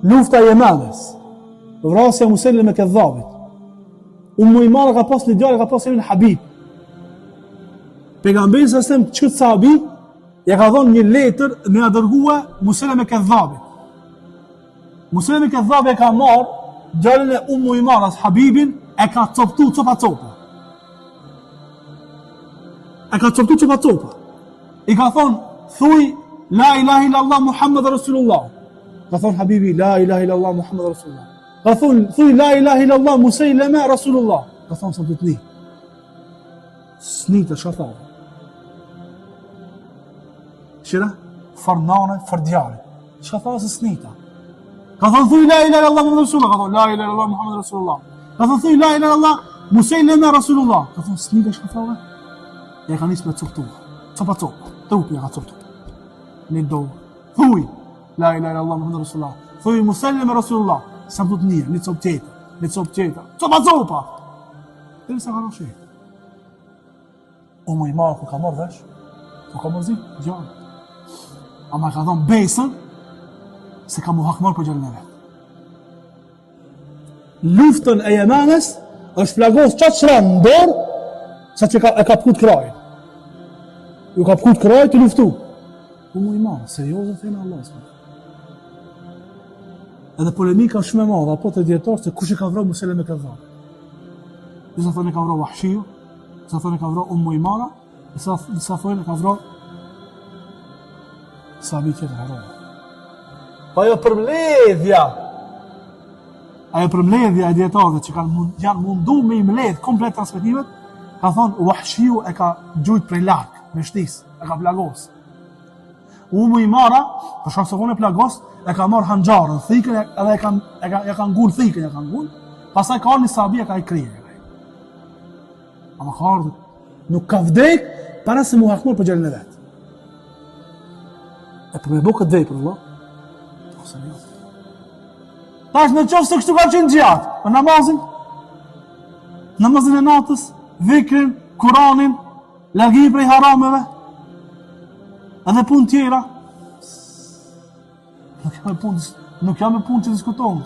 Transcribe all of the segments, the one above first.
lufta e Jemenës, vrasja Muselime me Kedhabit. Umujmara ka pas një djalë, ka pas emrin Habib. Pejgamberi sa sem çut sahabi ja ka dhënë një letër me ia dërgua Muselime me Kedhabit. Muselime me Kedhabit e ka marr djalën e Umujmaras Habibin, e ka coptu copa. E ka coptu copa. I ka thonë, thuj la ilaha illallah Muhammad Rasulullah. Ka thonë Habibi, la ilaha illallah Muhammad Rasulullah. Ka thonë, thuj la ilaha illallah Musailama Rasulullah. Ka thonë sa të t'ni. Snita, shka thonë. Shira? Farnane, fardjare. Shka thonë se snita. Ka thonë, thuj la ilaha illallah Muhammad Rasulullah. Ka thonë, la ilaha illallah Muhammad Rasulullah. Ka thonë, thuj la ilaha illallah Musailama Rasulullah. Ka thonë, snita, shka thonë. E ka nisë me coptu. Copa. Trupi e ka coptu. Një do. Thuj. La ilaha illallah Muhammad Rasulullah. Thuj Musailama Rasulullah. Sa më të një, një copë tjetër. Copa. Dhe sa ka në shetë. Umujmara ku ka marrë vesh, ku ka mërzi, gjallë. Ama ka thonë besën, se ka mu hakmar për gjallën e vetë. Luftën e Jemenës është plagos qatë shranë në dorë, sa që e ka pëkut krajën. Ju ka pëkut krajë të luftu. Umujmara, seriozën thejnë Allah. Edhe polemika shumë e madhe apo të dietarë se kush e ka vrarë Muselime me Kedhabit. Disa thonë e ka vrarë Wahshiu, disa thonë e ka vrarë Umujmara, disa thonë e ka vrarë sahabi tjetër harrova. Po ajo përmbledhja e dietarëve që janë mundu me i mbledh komplet transmetimet, ka thonë Wahshiu e ka gjujt prej larg, me shtis, e ka plagos. Umujmara, për shkak se e plagos, e ka marrë hanxharën, thikën edhe e ka ngul thikën, pastaj ka ardhur një sahabi e ka i krije. Ama ka ardhur, nuk ka vdek para se mu hakmur për gjallën e vet. E për me bo këtë vej për Allah, tash në qofë se kështu ka qenë gjatë, për namazin e natës, dhikrin, Kuranin, largimi prej harameve, edhe punë tjera. Nuk jam e punë që diskutohen.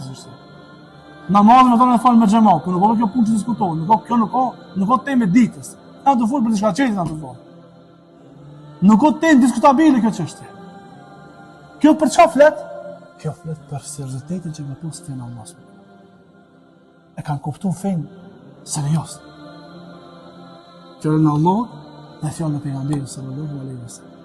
Namazin e tonë e falë me xhamat, por nuk ka kjo punë që diskutohen. Nuk ka temë ditës. Na do fol për diçka çelën atë fol. Nuk ka temë diskutabile kjo çështje. Kjo për çfarë flet? Kjo flet për seriozitetin që me postë në Allah. E kanë kuptuar fen serioz. Që në Allah, në fjalën e pejgamberit sallallahu alaihi wasallam.